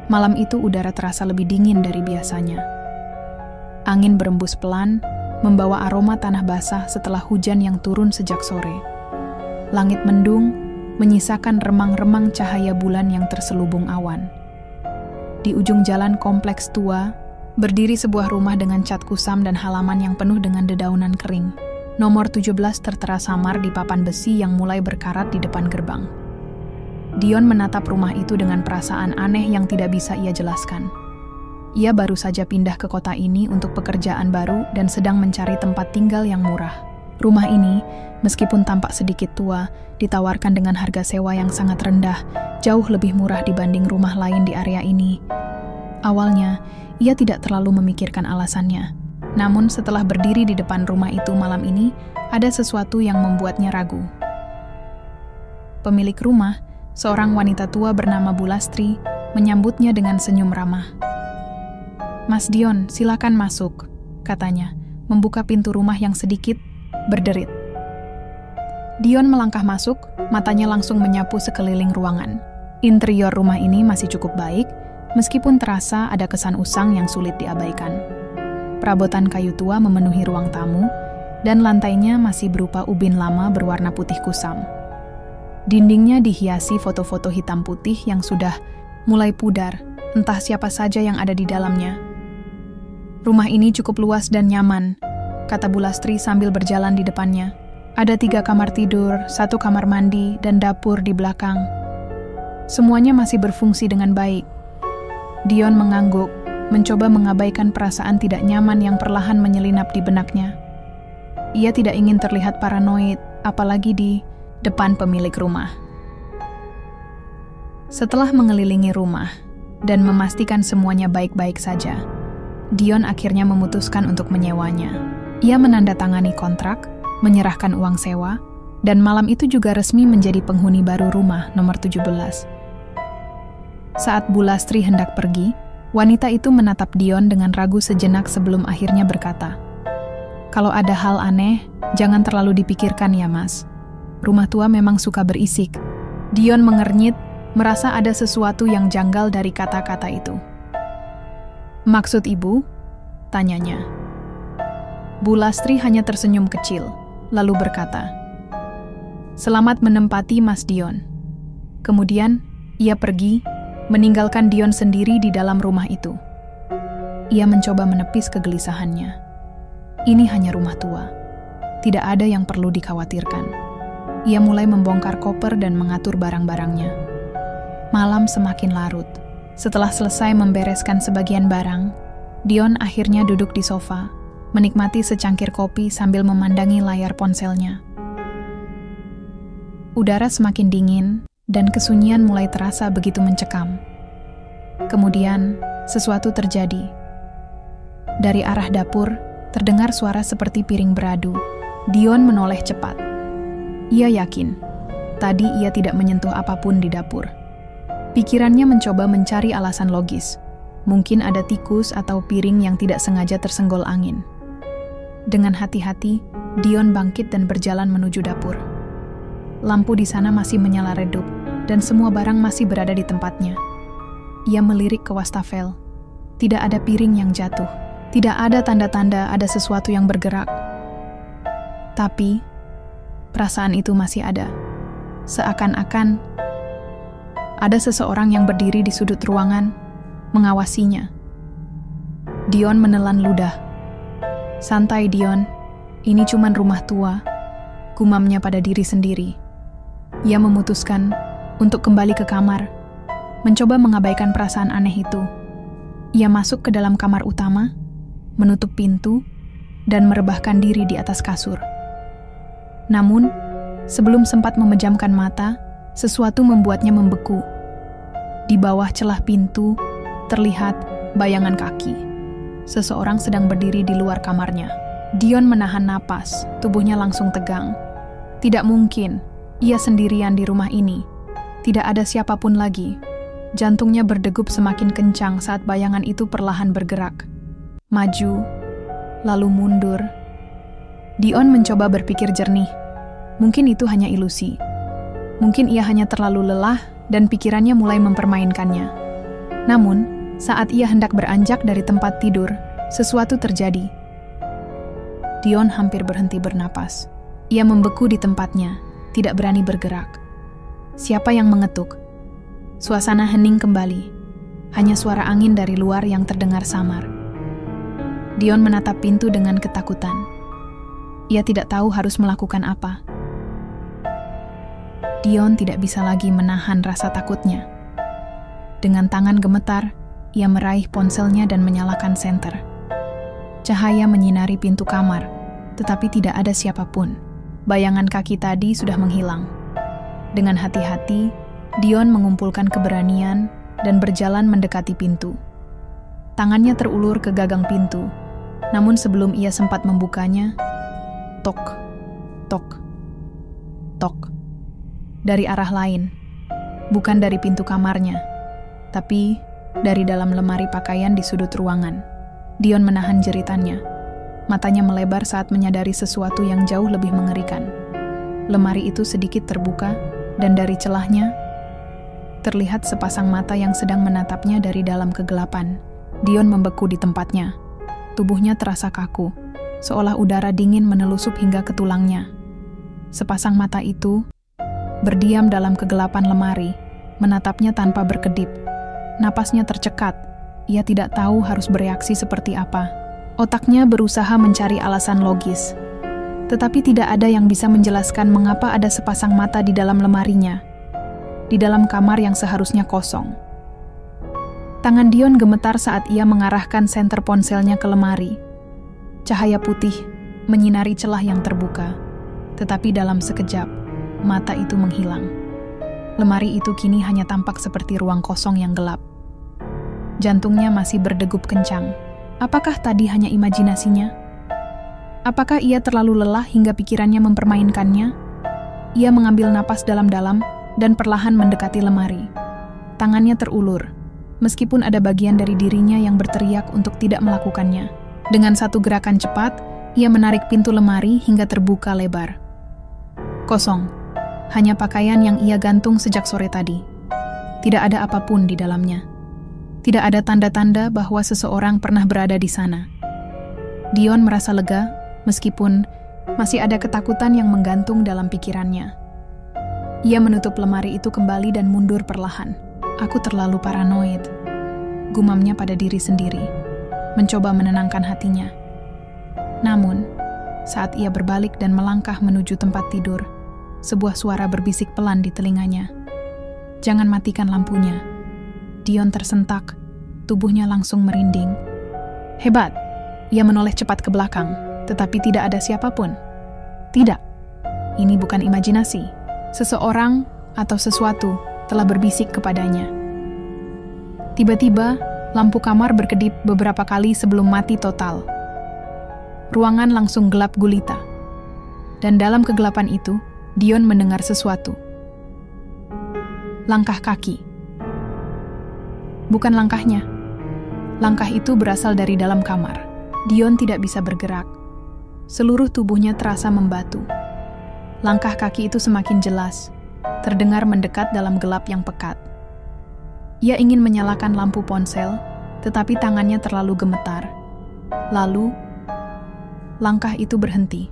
Malam itu udara terasa lebih dingin dari biasanya. Angin berembus pelan, membawa aroma tanah basah setelah hujan yang turun sejak sore. Langit mendung, menyisakan remang-remang cahaya bulan yang terselubung awan. Di ujung jalan kompleks tua, berdiri sebuah rumah dengan cat kusam dan halaman yang penuh dengan dedaunan kering. Nomor 17 tertera samar di papan besi yang mulai berkarat di depan gerbang. Dion menatap rumah itu dengan perasaan aneh yang tidak bisa ia jelaskan. Ia baru saja pindah ke kota ini untuk pekerjaan baru dan sedang mencari tempat tinggal yang murah. Rumah ini, meskipun tampak sedikit tua, ditawarkan dengan harga sewa yang sangat rendah, jauh lebih murah dibanding rumah lain di area ini. Awalnya, ia tidak terlalu memikirkan alasannya. Namun setelah berdiri di depan rumah itu malam ini, ada sesuatu yang membuatnya ragu. Pemilik rumah, seorang wanita tua bernama Bulastri, menyambutnya dengan senyum ramah. "Mas Dion, silakan masuk," katanya, membuka pintu rumah yang sedikit berderit. Dion melangkah masuk, matanya langsung menyapu sekeliling ruangan. Interior rumah ini masih cukup baik, meskipun terasa ada kesan usang yang sulit diabaikan. Perabotan kayu tua memenuhi ruang tamu, dan lantainya masih berupa ubin lama berwarna putih kusam. Dindingnya dihiasi foto-foto hitam putih yang sudah mulai pudar, entah siapa saja yang ada di dalamnya. "Rumah ini cukup luas dan nyaman," kata Bulastri sambil berjalan di depannya. "Ada 3 kamar tidur, 1 kamar mandi, dan dapur di belakang. Semuanya masih berfungsi dengan baik." Dion mengangguk, mencoba mengabaikan perasaan tidak nyaman yang perlahan menyelinap di benaknya. Ia tidak ingin terlihat paranoid, apalagi di depan pemilik rumah. Setelah mengelilingi rumah dan memastikan semuanya baik-baik saja, Dion akhirnya memutuskan untuk menyewanya. Ia menandatangani kontrak, menyerahkan uang sewa, dan malam itu juga resmi menjadi penghuni baru rumah nomor 17. Saat Bulastri hendak pergi, wanita itu menatap Dion dengan ragu sejenak sebelum akhirnya berkata, "Kalau ada hal aneh, jangan terlalu dipikirkan ya, Mas. Rumah tua memang suka berisik." Dion mengernyit, merasa ada sesuatu yang janggal dari kata-kata itu. "Maksud ibu?" tanyanya. Bulastri hanya tersenyum kecil, lalu berkata, "Selamat menempati Mas Dion." Kemudian, ia pergi, meninggalkan Dion sendiri di dalam rumah itu. Ia mencoba menepis kegelisahannya. Ini hanya rumah tua. Tidak ada yang perlu dikhawatirkan. Ia mulai membongkar koper dan mengatur barang-barangnya. Malam semakin larut. Setelah selesai membereskan sebagian barang, Dion akhirnya duduk di sofa, menikmati secangkir kopi sambil memandangi layar ponselnya. Udara semakin dingin, dan kesunyian mulai terasa begitu mencekam. Kemudian, sesuatu terjadi. Dari arah dapur, terdengar suara seperti piring beradu. Dion menoleh cepat. Ia yakin, tadi ia tidak menyentuh apapun di dapur. Pikirannya mencoba mencari alasan logis. Mungkin ada tikus atau piring yang tidak sengaja tersenggol angin. Dengan hati-hati, Dion bangkit dan berjalan menuju dapur. Lampu di sana masih menyala redup, dan semua barang masih berada di tempatnya. Ia melirik ke wastafel. Tidak ada piring yang jatuh. Tidak ada tanda-tanda ada sesuatu yang bergerak. Tapi, perasaan itu masih ada. Seakan-akan ada seseorang yang berdiri di sudut ruangan, mengawasinya. Dion menelan ludah. "Santai, Dion. Ini cuman rumah tua," gumamnya pada diri sendiri. Ia memutuskan untuk kembali ke kamar, mencoba mengabaikan perasaan aneh itu. Ia masuk ke dalam kamar utama, menutup pintu, dan merebahkan diri di atas kasur. Namun, sebelum sempat memejamkan mata, sesuatu membuatnya membeku. Di bawah celah pintu, terlihat bayangan kaki. Seseorang sedang berdiri di luar kamarnya. Dion menahan napas, tubuhnya langsung tegang. Tidak mungkin, ia sendirian di rumah ini. Tidak ada siapapun lagi. Jantungnya berdegup semakin kencang saat bayangan itu perlahan bergerak. Maju, lalu mundur. Dion mencoba berpikir jernih. Mungkin itu hanya ilusi. Mungkin ia hanya terlalu lelah dan pikirannya mulai mempermainkannya. Namun, saat ia hendak beranjak dari tempat tidur, sesuatu terjadi. Dion hampir berhenti bernapas. Ia membeku di tempatnya, tidak berani bergerak. Siapa yang mengetuk? Suasana hening kembali. Hanya suara angin dari luar yang terdengar samar. Dion menatap pintu dengan ketakutan. Ia tidak tahu harus melakukan apa. Dion tidak bisa lagi menahan rasa takutnya. Dengan tangan gemetar, ia meraih ponselnya dan menyalakan senter. Cahaya menyinari pintu kamar, tetapi tidak ada siapapun. Bayangan kaki tadi sudah menghilang. Dengan hati-hati, Dion mengumpulkan keberanian dan berjalan mendekati pintu. Tangannya terulur ke gagang pintu, namun sebelum ia sempat membukanya, tok, tok, tok. Dari arah lain, bukan dari pintu kamarnya, tapi dari dalam lemari pakaian di sudut ruangan. Dion menahan jeritannya. Matanya melebar saat menyadari sesuatu yang jauh lebih mengerikan. Lemari itu sedikit terbuka, dan dari celahnya, terlihat sepasang mata yang sedang menatapnya dari dalam kegelapan. Dion membeku di tempatnya. Tubuhnya terasa kaku, seolah udara dingin menelusup hingga ke tulangnya. Sepasang mata itu berdiam dalam kegelapan lemari, menatapnya tanpa berkedip. Napasnya tercekat, ia tidak tahu harus bereaksi seperti apa. Otaknya berusaha mencari alasan logis, tetapi tidak ada yang bisa menjelaskan mengapa ada sepasang mata di dalam lemarinya, di dalam kamar yang seharusnya kosong. Tangan Dion gemetar saat ia mengarahkan senter ponselnya ke lemari. Cahaya putih menyinari celah yang terbuka, tetapi dalam sekejap, mata itu menghilang. Lemari itu kini hanya tampak seperti ruang kosong yang gelap. Jantungnya masih berdegup kencang. Apakah tadi hanya imajinasinya? Apakah ia terlalu lelah hingga pikirannya mempermainkannya? Ia mengambil napas dalam-dalam dan perlahan mendekati lemari. Tangannya terulur, meskipun ada bagian dari dirinya yang berteriak untuk tidak melakukannya. Dengan satu gerakan cepat, ia menarik pintu lemari hingga terbuka lebar. Kosong, hanya pakaian yang ia gantung sejak sore tadi. Tidak ada apapun di dalamnya. Tidak ada tanda-tanda bahwa seseorang pernah berada di sana. Dion merasa lega, meskipun masih ada ketakutan yang menggantung dalam pikirannya. Ia menutup lemari itu kembali dan mundur perlahan. Aku terlalu paranoid, gumamnya pada diri sendiri, mencoba menenangkan hatinya. Namun, saat ia berbalik dan melangkah menuju tempat tidur, sebuah suara berbisik pelan di telinganya. "Jangan matikan lampunya." Dion tersentak, tubuhnya langsung merinding. Hebat! Ia menoleh cepat ke belakang, tetapi tidak ada siapapun. Tidak, ini bukan imajinasi. Seseorang atau sesuatu telah berbisik kepadanya. Tiba-tiba, lampu kamar berkedip beberapa kali sebelum mati total. Ruangan langsung gelap gulita. Dan dalam kegelapan itu, Dion mendengar sesuatu. Langkah kaki. Bukan langkahnya. Langkah itu berasal dari dalam kamar. Dion tidak bisa bergerak. Seluruh tubuhnya terasa membatu. Langkah kaki itu semakin jelas, terdengar mendekat dalam gelap yang pekat. Ia ingin menyalakan lampu ponsel, tetapi tangannya terlalu gemetar. Lalu, langkah itu berhenti.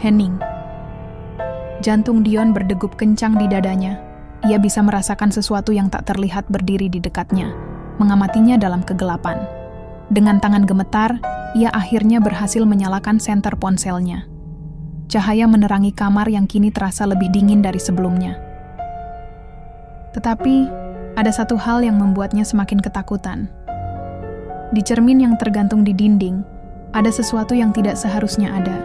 Hening. Jantung Dion berdegup kencang di dadanya. Ia bisa merasakan sesuatu yang tak terlihat berdiri di dekatnya, mengamatinya dalam kegelapan. Dengan tangan gemetar, ia akhirnya berhasil menyalakan senter ponselnya. Cahaya menerangi kamar yang kini terasa lebih dingin dari sebelumnya. Tetapi, ada satu hal yang membuatnya semakin ketakutan. Di cermin yang tergantung di dinding, ada sesuatu yang tidak seharusnya ada.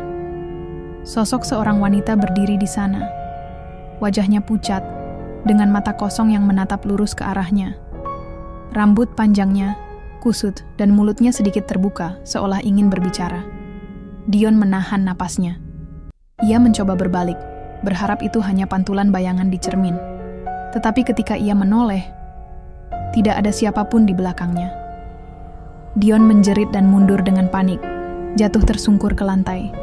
Sosok seorang wanita berdiri di sana. Wajahnya pucat, dengan mata kosong yang menatap lurus ke arahnya. Rambut panjangnya kusut dan mulutnya sedikit terbuka, seolah ingin berbicara. Dion menahan napasnya. Ia mencoba berbalik, berharap itu hanya pantulan bayangan di cermin. Tetapi ketika ia menoleh, tidak ada siapapun di belakangnya. Dion menjerit dan mundur dengan panik, jatuh tersungkur ke lantai.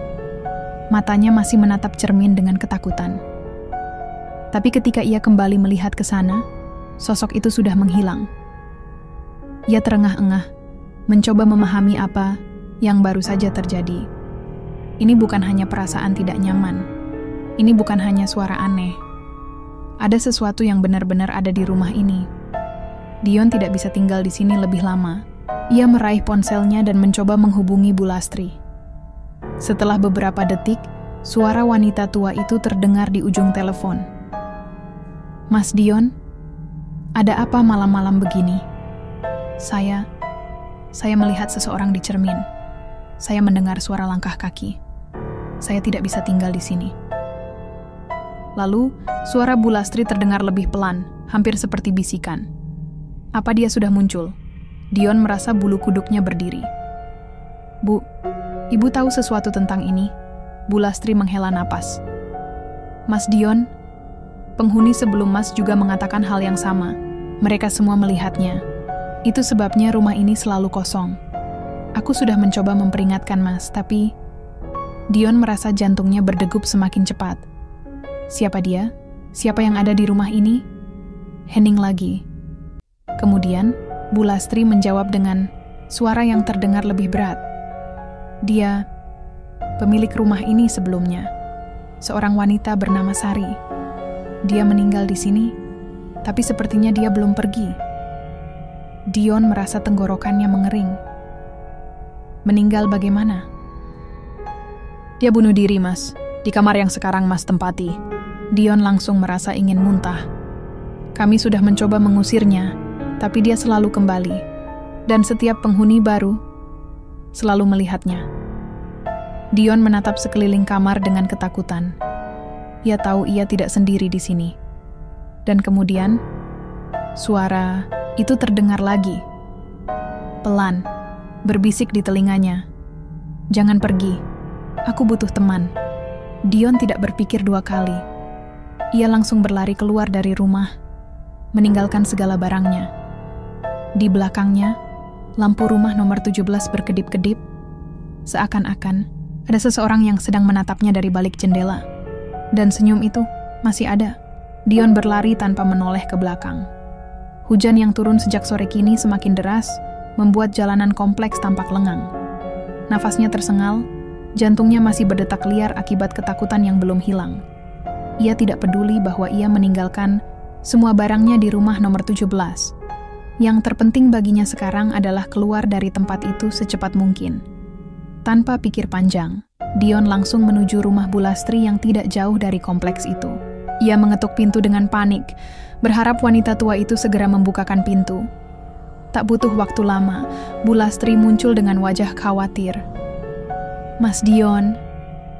Matanya masih menatap cermin dengan ketakutan. Tapi ketika ia kembali melihat ke sana, sosok itu sudah menghilang. Ia terengah-engah, mencoba memahami apa yang baru saja terjadi. Ini bukan hanya perasaan tidak nyaman. Ini bukan hanya suara aneh. Ada sesuatu yang benar-benar ada di rumah ini. Dion tidak bisa tinggal di sini lebih lama. Ia meraih ponselnya dan mencoba menghubungi Bu Lastri. Setelah beberapa detik, suara wanita tua itu terdengar di ujung telepon. "Mas Dion, ada apa malam-malam begini?" Saya melihat seseorang di cermin. Saya mendengar suara langkah kaki. Saya tidak bisa tinggal di sini. Lalu, suara Bu Lastri terdengar lebih pelan, hampir seperti bisikan. Apa dia sudah muncul? Dion merasa bulu kuduknya berdiri. "Bu, Ibu tahu sesuatu tentang ini?" Bu Lastri menghela napas. "Mas Dion," penghuni sebelum Mas juga mengatakan hal yang sama. Mereka semua melihatnya. Itu sebabnya rumah ini selalu kosong. Aku sudah mencoba memperingatkan Mas, tapi... Dion merasa jantungnya berdegup semakin cepat. Siapa dia? Siapa yang ada di rumah ini? Hening lagi. Kemudian, Bu Lastri menjawab dengan suara yang terdengar lebih berat. Dia, pemilik rumah ini sebelumnya. Seorang wanita bernama Sari. Dia meninggal di sini, tapi sepertinya dia belum pergi. Dion merasa tenggorokannya mengering. Meninggal bagaimana? Dia bunuh diri, Mas. Di kamar yang sekarang Mas tempati. Dion langsung merasa ingin muntah. Kami sudah mencoba mengusirnya, tapi dia selalu kembali. Dan setiap penghuni baru selalu melihatnya. Dion menatap sekeliling kamar dengan ketakutan. Ia tahu ia tidak sendiri di sini. Dan kemudian, suara itu terdengar lagi. Pelan, berbisik di telinganya. "Jangan pergi. Aku butuh teman." Dion tidak berpikir dua kali. Ia langsung berlari keluar dari rumah, meninggalkan segala barangnya. Di belakangnya, lampu rumah nomor 17 berkedip-kedip. Seakan-akan ada seseorang yang sedang menatapnya dari balik jendela. Dan senyum itu masih ada. Dion berlari tanpa menoleh ke belakang. Hujan yang turun sejak sore kini semakin deras, membuat jalanan kompleks tampak lengang. Nafasnya tersengal, jantungnya masih berdetak liar akibat ketakutan yang belum hilang. Ia tidak peduli bahwa ia meninggalkan semua barangnya di rumah nomor 17. Yang terpenting baginya sekarang adalah keluar dari tempat itu secepat mungkin. Tanpa pikir panjang, Dion langsung menuju rumah Bu Lastri yang tidak jauh dari kompleks itu. Ia mengetuk pintu dengan panik, berharap wanita tua itu segera membukakan pintu. Tak butuh waktu lama, Bu Lastri muncul dengan wajah khawatir. "Mas Dion,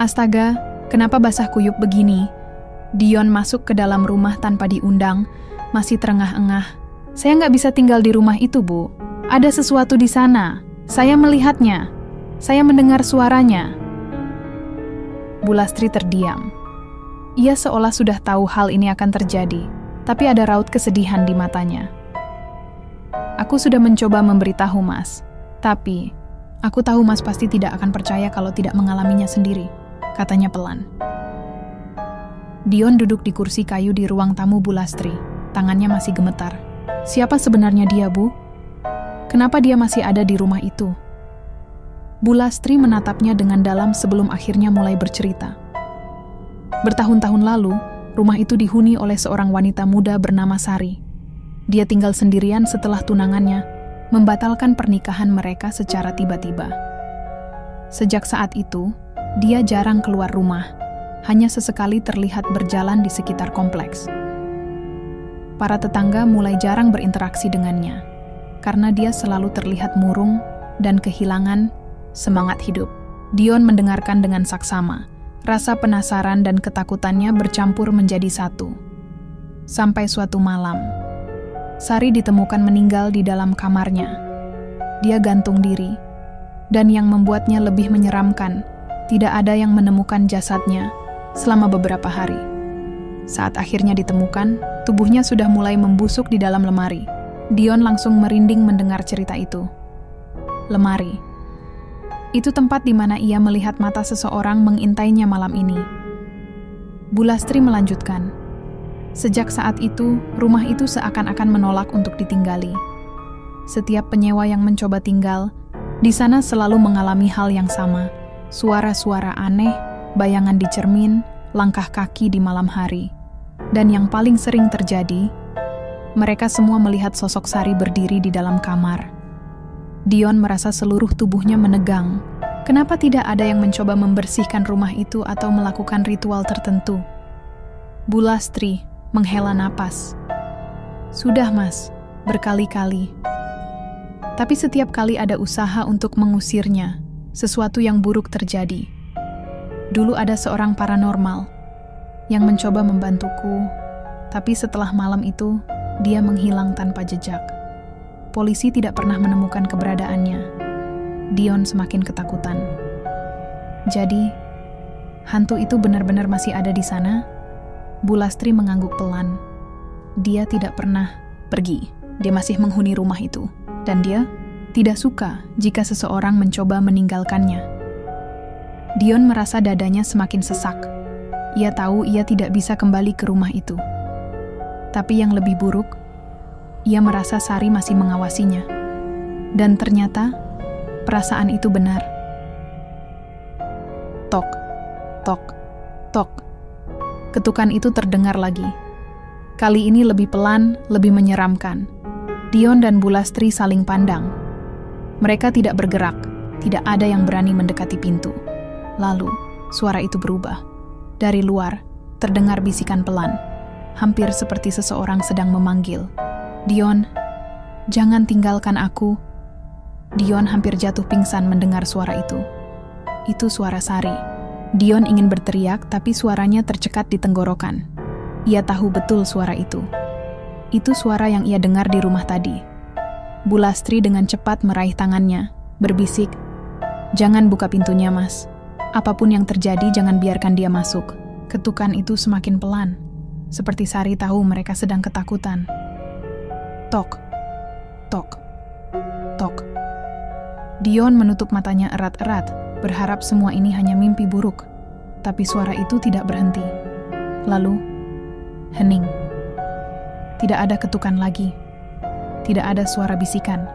astaga, kenapa basah kuyup begini?" Dion masuk ke dalam rumah tanpa diundang, masih terengah-engah. "Saya nggak bisa tinggal di rumah itu, Bu. Ada sesuatu di sana. Saya melihatnya. Saya mendengar suaranya." Bu Lastri terdiam. Ia seolah sudah tahu hal ini akan terjadi, tapi ada raut kesedihan di matanya. "Aku sudah mencoba memberitahu Mas, tapi aku tahu Mas pasti tidak akan percaya kalau tidak mengalaminya sendiri," katanya pelan. Dion duduk di kursi kayu di ruang tamu Bu Lastri. Tangannya masih gemetar. Siapa sebenarnya dia, Bu? Kenapa dia masih ada di rumah itu? Bu Lastri menatapnya dengan dalam sebelum akhirnya mulai bercerita. Bertahun-tahun lalu, rumah itu dihuni oleh seorang wanita muda bernama Sari. Dia tinggal sendirian setelah tunangannya membatalkan pernikahan mereka secara tiba-tiba. Sejak saat itu, dia jarang keluar rumah, hanya sesekali terlihat berjalan di sekitar kompleks. Para tetangga mulai jarang berinteraksi dengannya, karena dia selalu terlihat murung dan kehilangan semangat hidup. Dion mendengarkan dengan saksama, rasa penasaran dan ketakutannya bercampur menjadi satu. Sampai suatu malam, Sari ditemukan meninggal di dalam kamarnya. Dia gantung diri, dan yang membuatnya lebih menyeramkan, tidak ada yang menemukan jasadnya selama beberapa hari. Saat akhirnya ditemukan, tubuhnya sudah mulai membusuk di dalam lemari. Dion langsung merinding mendengar cerita itu. Lemari. Itu tempat di mana ia melihat mata seseorang mengintainya malam ini. Bu Lastri melanjutkan. Sejak saat itu, rumah itu seakan-akan menolak untuk ditinggali. setiap penyewa yang mencoba tinggal di sana selalu mengalami hal yang sama. Suara-suara aneh, bayangan di cermin, langkah kaki di malam hari. Dan yang paling sering terjadi, mereka semua melihat sosok Sari berdiri di dalam kamar. Dion merasa seluruh tubuhnya menegang. Kenapa tidak ada yang mencoba membersihkan rumah itu atau melakukan ritual tertentu? Bu Lastri menghela napas. Sudah, Mas, berkali-kali. Tapi setiap kali ada usaha untuk mengusirnya, sesuatu yang buruk terjadi. Dulu ada seorang paranormal yang mencoba membantuku, tapi setelah malam itu, dia menghilang tanpa jejak. Polisi tidak pernah menemukan keberadaannya. Dion semakin ketakutan. Jadi, hantu itu benar-benar masih ada di sana? Bu Lastri mengangguk pelan. Dia tidak pernah pergi. Dia masih menghuni rumah itu. Dan dia tidak suka jika seseorang mencoba meninggalkannya. Dion merasa dadanya semakin sesak. Ia tahu ia tidak bisa kembali ke rumah itu. Tapi yang lebih buruk, ia merasa Sari masih mengawasinya. Dan ternyata, perasaan itu benar. Tok, tok, tok. Ketukan itu terdengar lagi. Kali ini lebih pelan, lebih menyeramkan. Dion dan Bu Lastri saling pandang. Mereka tidak bergerak, tidak ada yang berani mendekati pintu. Lalu, suara itu berubah. Dari luar, terdengar bisikan pelan, hampir seperti seseorang sedang memanggil. Dion, jangan tinggalkan aku. Dion hampir jatuh pingsan mendengar suara itu. Itu suara Sari. Dion ingin berteriak, tapi suaranya tercekat di tenggorokan. Ia tahu betul suara itu. Itu suara yang ia dengar di rumah tadi. Bu Lastri dengan cepat meraih tangannya, berbisik, "Jangan buka pintunya, Mas. Apapun yang terjadi, jangan biarkan dia masuk." Ketukan itu semakin pelan, seperti Sari tahu mereka sedang ketakutan. Tok, tok, tok. Dion menutup matanya erat-erat, berharap semua ini hanya mimpi buruk. Tapi suara itu tidak berhenti. Lalu, hening. Tidak ada ketukan lagi. Tidak ada suara bisikan.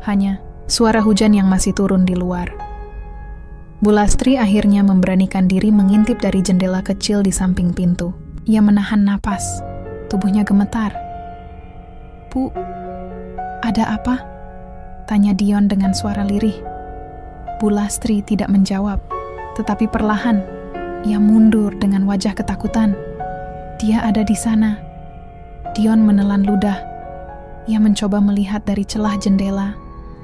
Hanya suara hujan yang masih turun di luar. Bu Lastri akhirnya memberanikan diri mengintip dari jendela kecil di samping pintu. Ia menahan napas. Tubuhnya gemetar. "Bu, ada apa?" tanya Dion dengan suara lirih. Bu Lastri tidak menjawab, tetapi perlahan ia mundur dengan wajah ketakutan. Dia ada di sana. Dion menelan ludah. Ia mencoba melihat dari celah jendela,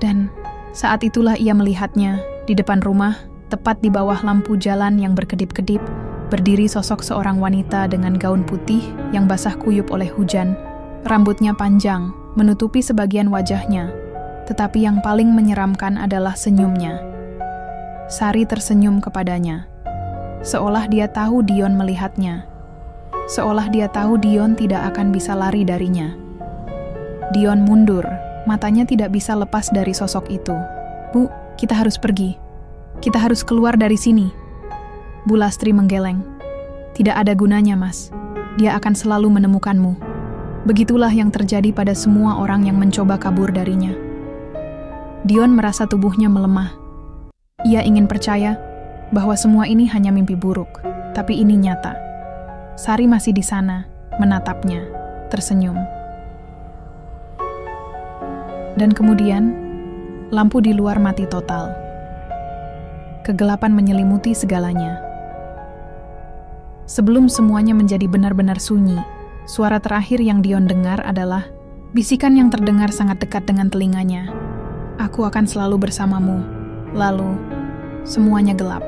dan saat itulah ia melihatnya di depan rumah, tepat di bawah lampu jalan yang berkedip-kedip, berdiri sosok seorang wanita dengan gaun putih yang basah kuyup oleh hujan. Rambutnya panjang, menutupi sebagian wajahnya, tetapi yang paling menyeramkan adalah senyumnya. Sari tersenyum kepadanya, seolah dia tahu Dion melihatnya. Seolah dia tahu Dion tidak akan bisa lari darinya. Dion mundur, matanya tidak bisa lepas dari sosok itu. "Bu, kita harus pergi. Kita harus keluar dari sini." Bu Lastri menggeleng. "Tidak ada gunanya, Mas. Dia akan selalu menemukanmu." Begitulah yang terjadi pada semua orang yang mencoba kabur darinya. Dion merasa tubuhnya melemah. Ia ingin percaya bahwa semua ini hanya mimpi buruk, tapi ini nyata. Sari masih di sana, menatapnya, tersenyum. Dan kemudian, lampu di luar mati total. Kegelapan menyelimuti segalanya. Sebelum semuanya menjadi benar-benar sunyi, suara terakhir yang Dion dengar adalah bisikan yang terdengar sangat dekat dengan telinganya. "Aku akan selalu bersamamu." Lalu, semuanya gelap.